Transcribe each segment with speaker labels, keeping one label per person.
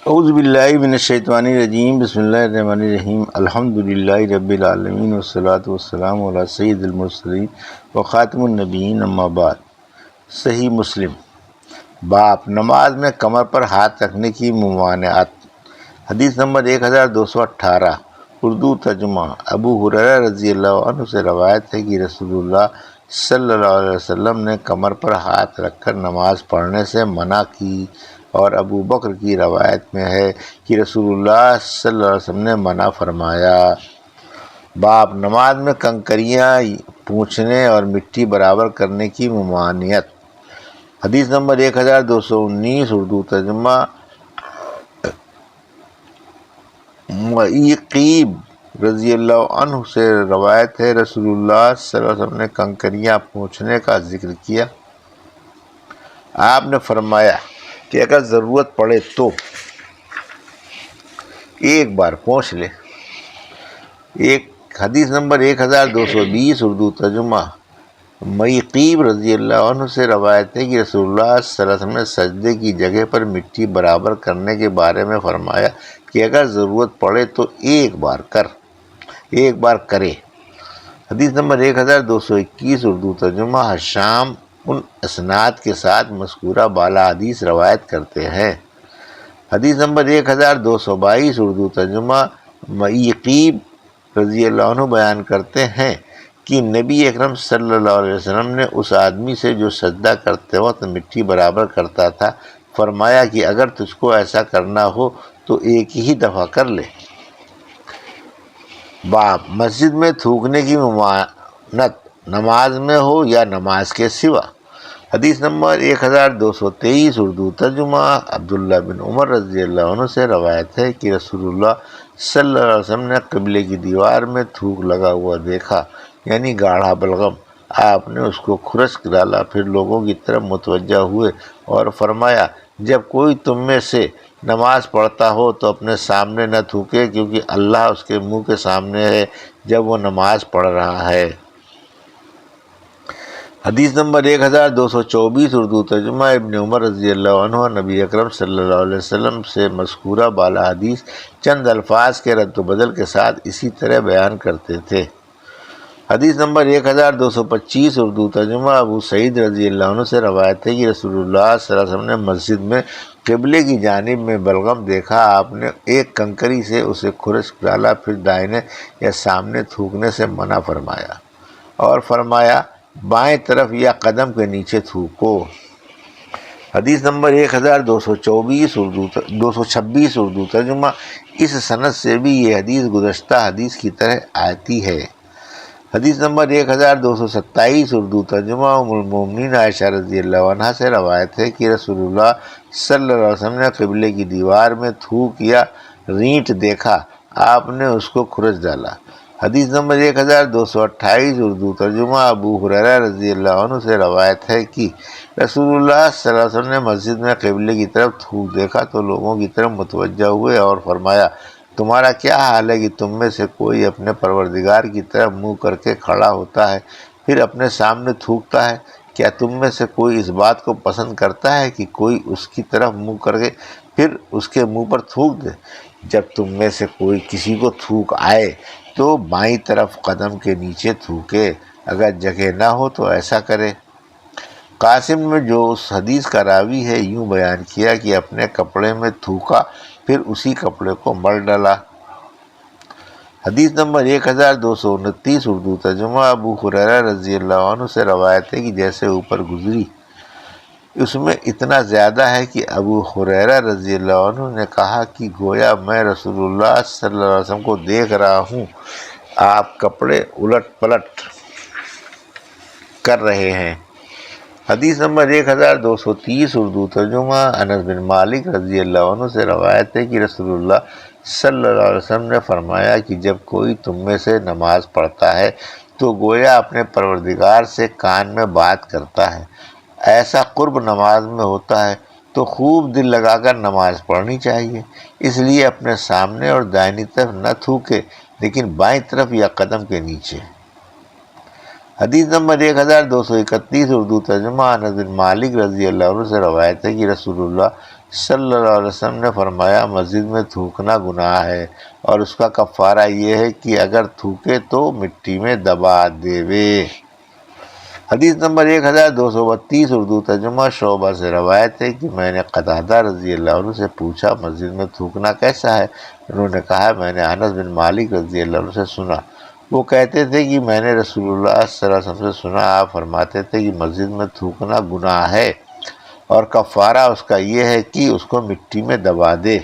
Speaker 1: اعوذ باللہ من الشیطان الرجیم، بسم اللہ الرحمن الرحیم، الحمد للہ رب العالمین والصلاة والسلام علی سید المرسلین وخاتم النبیین، اما بعد۔ صحیح مسلم۔ باب نماز میں کمر پر ہاتھ رکھنے کی ممانعت۔ حدیث نمبر 1218، اردو ترجمہ۔ ابو ہریرہ رضی اللہ عنہ سے روایت ہے کہ رسول اللہ صلی اللہ علیہ وسلم نے کمر پر ہاتھ رکھ کر نماز پڑھنے سے منع کی، اور ابو بکر کی روایت میں ہے کہ رسول اللہ صلی اللہ علیہ وسلم نے منع فرمایا۔ باب نماز میں کنکریاں پونچھنے اور مٹی برابر کرنے کی ممانعت۔ حدیث نمبر 1219، اردو ترجمہ۔ معیقیب رضی اللہ عنہ سے روایت ہے، رسول اللہ صلی اللہ علیہ وسلم نے کنکریاں پونچھنے کا ذکر کیا۔ آپ نے فرمایا کہ اگر ضرورت پڑے تو ایک بار پونچھ لے۔ حدیث نمبر 1220، اردو ترجمہ۔ معیقیب رضی اللہ عنہ سے روایت ہے کہ رسول اللہ صلی اللہ علیہ وسلم نے سجدے کی جگہ پر مٹی برابر کرنے کے بارے میں فرمایا کہ اگر ضرورت پڑے تو ایک بار کرے۔ حدیث نمبر 1221، اردو ترجمہ۔ حشام ان اسناد کے ساتھ مذکورہ بالا حدیث روایت کرتے ہیں۔ حدیث نمبر 1222، اردو ترجمہ۔ معیقیب رضی اللہ عنہ بیان کرتے ہیں کہ نبی اکرم صلی اللہ علیہ وسلم نے اس آدمی سے جو سجدہ کرتے وقت مٹی برابر کرتا تھا فرمایا کہ اگر تجھ کو ایسا کرنا ہو تو ایک ہی دفعہ کر لے۔ باب مسجد میں تھوکنے کی ممانعت، نماز میں ہو یا نماز کے سوا۔ حدیث نمبر 1223، اردو ترجمہ۔ عبداللہ بن عمر رضی اللہ عنہ سے روایت ہے کہ رسول اللہ صلی اللہ علیہ وسلم نے قبلے کی دیوار میں تھوک لگا ہوا دیکھا، یعنی گاڑھا بلغم۔ آپ نے اس کو خرچ ڈالا، پھر لوگوں کی طرف متوجہ ہوئے اور فرمایا، جب کوئی تم میں سے نماز پڑھتا ہو تو اپنے سامنے نہ تھوکے، کیونکہ اللہ اس کے منہ کے سامنے ہے جب وہ نماز پڑھ رہا ہے۔ حدیث نمبر 1224، اردو ترجمہ۔ ابن عمر رضی اللہ عنہ نبی اکرم صلی اللہ علیہ وسلم سے مذکورہ بالا حدیث چند الفاظ کے رد و بدل کے ساتھ اسی طرح بیان کرتے تھے۔ حدیث نمبر 1225، اردو ترجمہ۔ ابو سعید رضی اللہ عنہ سے روایت ہے کہ رسول اللہ صلی اللہ علیہ وسلم نے مسجد میں قبلے کی جانب میں بلغم دیکھا، آپ نے ایک کنکری سے اسے خرچ ڈالا، پھر دائنے یا سامنے تھوکنے سے منع فرمایا اور فرمایا بائیں طرف یا قدم کے نیچے تھوکو۔ حدیث نمبر 1226، اردو ترجمہ۔ اس سند سے بھی یہ حدیث گزشتہ حدیث کی طرح آتی ہے۔ حدیث نمبر 1227، اردو ترجمہ۔ ام المومنین عائشہ رضی اللہ عنہا سے روایت ہے کہ رسول اللہ صلی اللہ علیہ وسلم نے قبلے کی دیوار میں تھوک یا رینٹ دیکھا، آپ نے اس کو خرچ ڈالا۔ حدیث نمبر 1228، اردو ترجمہ۔ ابو ہریرہ رضی اللہ عنہ سے روایت ہے کہ رسول اللہ صلی اللہ علیہ وسلم نے مسجد میں قبلے کی طرف تھوک دیکھا تو لوگوں کی طرف متوجہ ہوئے اور فرمایا، تمہارا کیا حال ہے کہ تم میں سے کوئی اپنے پروردگار کی طرف منہ کر کے کھڑا ہوتا ہے پھر اپنے سامنے تھوکتا ہے؟ کیا تم میں سے کوئی اس بات کو پسند کرتا ہے کہ کوئی اس کی طرف منہ کر کے پھر اس کے منہ پر تھوک دے؟ جب تم میں سے کوئی کسی کو تھوک آئے تو بائیں طرف قدم کے نیچے تھوکے، اگر جگہ نہ ہو تو ایسا کرے۔ قاسم میں جو اس حدیث کا راوی ہے یوں بیان کیا کہ اپنے کپڑے میں تھوکا، پھر اسی کپڑے کو مل ڈالا۔ حدیث نمبر 1229، اردو ترجمہ۔ ابو ہریرہ رضی اللہ عنہ سے روایت ہے کہ جیسے اوپر گزری اس میں اتنا زیادہ ہے کہ ابو ہریرہ رضی اللہ عنہ نے کہا کہ گویا میں رسول اللہ صلی اللہ علیہ وسلم کو دیکھ رہا ہوں، آپ کپڑے الٹ پلٹ کر رہے ہیں۔ حدیث نمبر 1230، اردو ترجمہ۔ انس بن مالک رضی اللہ عنہ سے روایت ہے کہ رسول اللہ صلی اللہ علیہ وسلم نے فرمایا کہ جب کوئی تم میں سے نماز پڑھتا ہے تو گویا اپنے پروردگار سے کان میں بات کرتا ہے۔ ایسا قرب نماز میں ہوتا ہے تو خوب دل لگا کر نماز پڑھنی چاہیے، اس لیے اپنے سامنے اور دائنی طرف نہ تھوکے لیکن بائیں طرف یا قدم کے نیچے۔ حدیث نمبر 1231، اردو ترجمہ۔ انس بن مالک رضی اللہ عنہ سے روایت ہے کہ رسول اللہ صلی اللہ علیہ وسلم نے فرمایا مسجد میں تھوکنا گناہ ہے اور اس کا کفارہ یہ ہے کہ اگر تھوکے تو مٹی میں دبا دیوے۔ حدیث نمبر 1232 اردو ترجمہ شعبہ سے روایت ہے کہ میں نے قتادہ رضی اللہ عنہ سے پوچھا مسجد میں تھوکنا کیسا ہے؟ انہوں نے کہا میں نے انس بن مالک رضی اللہ عنہ سے سنا، وہ کہتے تھے کہ میں نے رسول اللہ صلی اللہ علیہ وسلم سے سنا، آپ فرماتے تھے کہ مسجد میں تھوکنا گناہ ہے اور کفارہ اس کا یہ ہے کہ اس کو مٹی میں دبا دے۔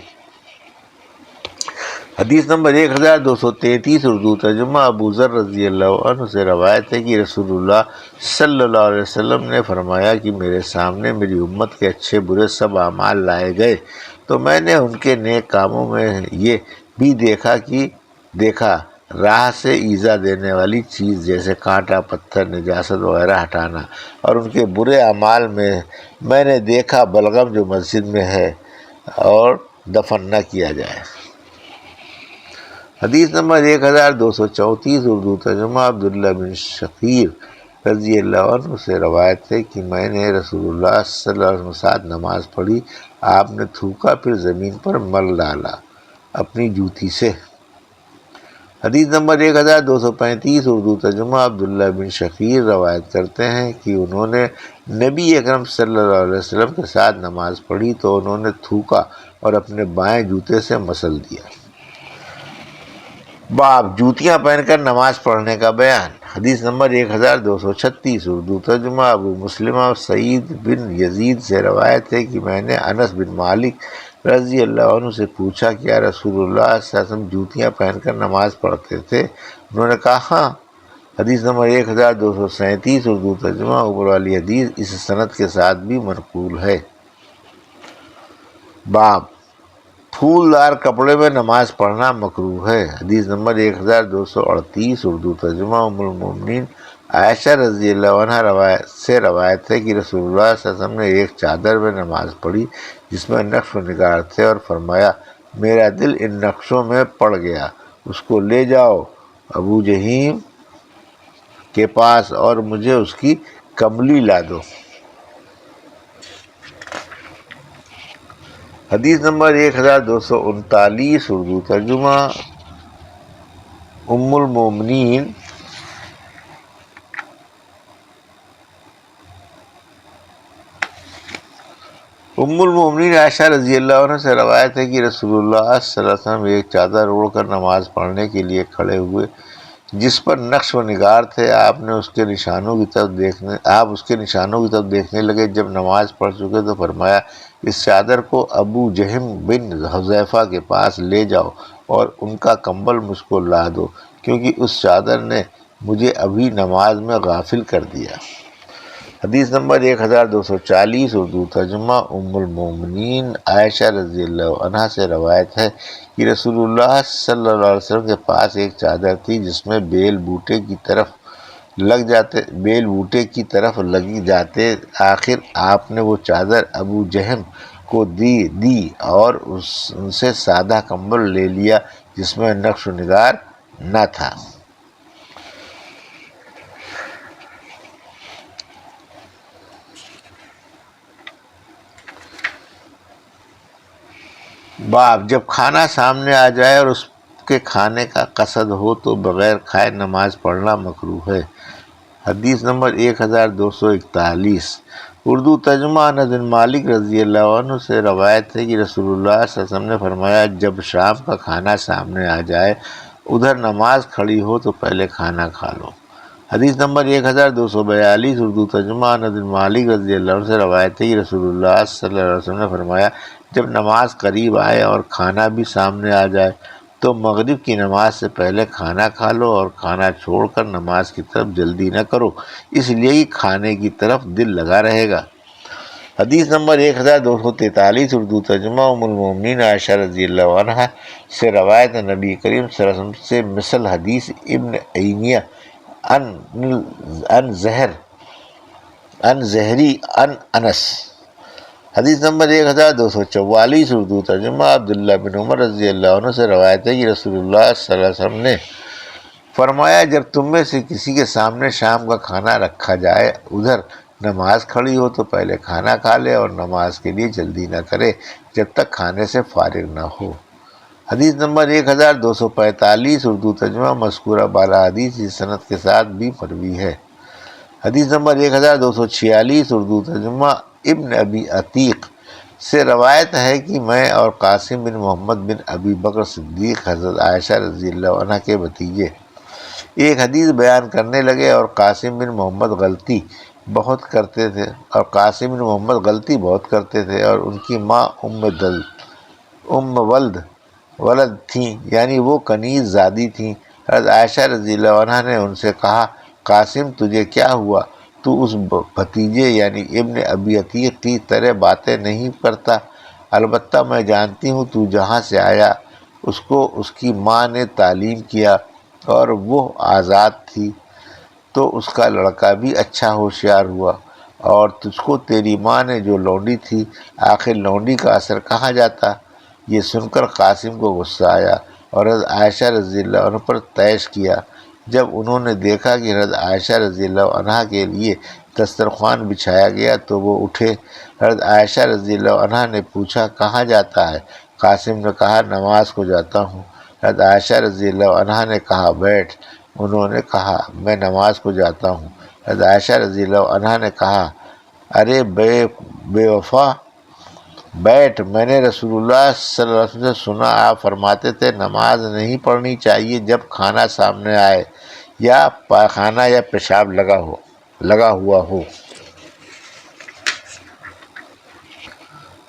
Speaker 1: حدیث نمبر 1233 اردو ترجمہ ابو ذر رضی اللہ عنہ سے روایت ہے کہ رسول اللہ صلی اللہ علیہ وسلم نے فرمایا کہ میرے سامنے میری امت کے اچھے برے سب اعمال لائے گئے تو میں نے ان کے نیک کاموں میں یہ بھی دیکھا راہ سے ایذا دینے والی چیز جیسے کانٹا، پتھر، نجاست وغیرہ ہٹانا، اور ان کے برے اعمال میں نے دیکھا بلغم جو مسجد میں ہے اور دفن نہ کیا جائے۔ حدیث نمبر 1234 اردو ترجمہ عبداللہ بن شخیر رضی اللہ عنہ سے روایت ہے کہ میں نے رسول اللہ صلی اللہ علیہ وسلم کے ساتھ نماز پڑھی، آپ نے تھوکا پھر زمین پر مل ڈالا اپنی جوتی سے۔ حدیث نمبر 1235 اردو ترجمہ عبداللہ بن شخیر روایت کرتے ہیں کہ انہوں نے نبی اکرم صلی اللہ علیہ وسلم کے ساتھ نماز پڑھی تو انہوں نے تھوکا اور اپنے بائیں جوتے سے مسل دیا۔ باب جوتیاں پہن کر نماز پڑھنے کا بیان۔ حدیث نمبر 1236 اردو ترجمہ ابو مسلمہ سعید بن یزید سے روایت ہے کہ میں نے انس بن مالک رضی اللہ عنہ سے پوچھا کہ یا رسول اللہ صلی اللہ علیہ وسلم جوتیاں پہن کر نماز پڑھتے تھے؟ انہوں نے کہا ہاں۔ حدیث نمبر 1237 اردو ترجمہ اوپر والی حدیث اس سند کے ساتھ بھی منقول ہے۔ باب پھولدار کپڑے میں نماز پڑھنا مکروہ ہے۔ حدیث نمبر 1238 اردو ترجمہ ام المومنین عائشہ رضی اللہ عنہ سے روایت ہے کہ رسول اللہ صلی اللہ علیہ وسلم نے ایک چادر میں نماز پڑھی جس میں نقش و نگار تھے اور فرمایا میرا دل ان نقشوں میں پڑ گیا، اس کو لے جاؤ ابو جہیم کے پاس اور مجھے اس کی کملی لا دو۔ حدیث نمبر 1239 اردو ترجمہ ام المومنین عائشہ رضی اللہ عنہ سے روایت ہے کہ رسول اللہ صلی اللہ علیہ وسلم ایک چادر اوڑھ کر نماز پڑھنے کے لیے کھڑے ہوئے جس پر نقش و نگار تھے، آپ اس کے نشانوں کی طرف دیکھنے لگے۔ جب نماز پڑھ چکے تو فرمایا اس چادر کو ابو جہم بن حذیفہ کے پاس لے جاؤ اور ان کا کمبل مجھ کو لا دو کیونکہ اس چادر نے مجھے ابھی نماز میں غافل کر دیا۔ حدیث نمبر 1240 اردو ترجمہ ام المومنین عائشہ رضی اللہ عنہ سے روایت ہے کہ رسول اللہ صلی اللہ علیہ وسلم کے پاس ایک چادر تھی جس میں بیل بوٹے کی طرف لگی جاتے، آخر آپ نے وہ چادر ابو جہم کو دی اور ان سے سادہ کمبل لے لیا جس میں نقش و نگار نہ تھا۔ باب جب کھانا سامنے آ جائے اور اس کے کھانے کا قصد ہو تو بغیر کھائے نماز پڑھنا مکروہ ہے۔ حدیث نمبر 1241 اردو ترجمہ انس بن مالک رضی اللہ عنہ سے روایت ہے کہ رسول اللہ صلی اللہ علیہ وسلم نے فرمایا جب شام کا کھانا سامنے آ جائے ادھر نماز کھڑی ہو تو پہلے کھانا کھا لو۔ حدیث نمبر 1242 اردو ترجمہ انس بن مالک رضی اللہ عنہ سے روایت ہے کہ رسول اللہ صلی اللہ علیہ وسلم نے فرمایا جب نماز قریب آئے اور کھانا بھی سامنے آ جائے تو مغرب کی نماز سے پہلے کھانا کھا لو اور کھانا چھوڑ کر نماز کی طرف جلدی نہ کرو، اس لیے کہ کھانے کی طرف دل لگا رہے گا۔ حدیث نمبر 1243 اردو ترجمہ ام المومنین عائشہ رضی اللہ عنہ سے روایت نبی کریم صلی اللہ علیہ وسلم سے مثل حدیث ابن ایمیہ ان زہری ان انس۔ حدیث نمبر 1244 اردو ترجمہ عبداللہ بن عمر رضی اللہ عنہ سے روایت ہے کہ رسول اللہ صلی اللہ علیہ وسلم نے فرمایا جب تم میں سے کسی کے سامنے شام کا کھانا رکھا جائے ادھر نماز کھڑی ہو تو پہلے کھانا کھا لے اور نماز کے لیے جلدی نہ کرے جب تک کھانے سے فارغ نہ ہو۔ حدیث نمبر 1245 اردو ترجمہ مذکورہ بالا حدیث اس سند کے ساتھ بھی مروی ہے۔ حدیث نمبر 1246 اردو ترجمہ ابن ابی عتیق سے روایت ہے کہ میں اور قاسم بن محمد بن ابی بکر صدیق حضرت عائشہ رضی اللہ عنہ کے بھتیجے ایک حدیث بیان کرنے لگے اور قاسم بن محمد غلطی بہت کرتے تھے اور ان کی ماں ام ولد تھیں، یعنی وہ کنیز زادی تھیں۔ حضرت عائشہ رضی اللہ عنہ نے ان سے کہا، قاسم تجھے کیا ہوا؟ تو اس بھتیجے یعنی ابن ابی عتیق کی طرح باتیں نہیں کرتا؟ البتہ میں جانتی ہوں تو جہاں سے آیا اس کو اس کی ماں نے تعلیم کیا اور وہ آزاد تھی، تو اس کا لڑکا بھی اچھا ہوشیار ہوا، اور تجھ کو تیری ماں نے جو لونڈی تھی، آخر لونڈی کا اثر کہاں جاتا؟ یہ سن کر قاسم کو غصہ آیا اور حضرت عائشہ رضی اللہ عنہ پر طیش کیا۔ جب انہوں نے دیکھا کہ حضرت عائشہ رضی اللہ عنہ کے لیے دسترخوان بچھایا گیا تو وہ اٹھے۔ حضرت عائشہ رضی اللہ عنہ نے پوچھا، کہاں جاتا ہے؟ قاسم نے کہا، نماز کو جاتا ہوں۔ حضرت عائشہ رضی اللہ عنہ نے کہا، بیٹھ۔ انہوں نے کہا، میں نماز کو جاتا ہوں۔ حضرت عائشہ رضی اللہ عنہ نے کہا، ارے بے وفا، بیٹھ۔ میں نے رسول اللہ صلی اللہ علیہ وسلم سے سنا، آپ فرماتے تھے نماز نہیں پڑھنی چاہیے جب کھانا سامنے آئے یا پاخانہ یا پیشاب لگا ہوا ہو۔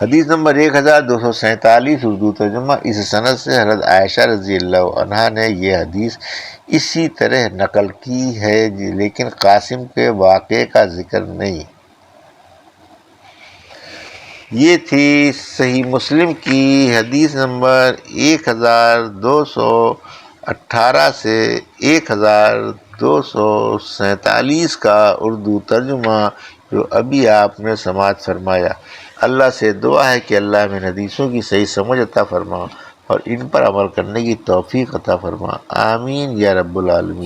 Speaker 1: حدیث نمبر 1247 اردو ترجمہ اس سند سے حضرت عائشہ رضی اللہ عنہا نے یہ حدیث اسی طرح نقل کی ہے، لیکن قاسم کے واقعے کا ذکر نہیں۔ یہ تھی صحیح مسلم کی حدیث نمبر 1218 سے 1247 کا اردو ترجمہ جو ابھی آپ نے سماعت فرمایا۔ اللہ سے دعا ہے کہ اللہ میں حدیثوں کی صحیح سمجھ عطا فرما اور ان پر عمل کرنے کی توفیق عطا فرما، آمین یا رب العالمین۔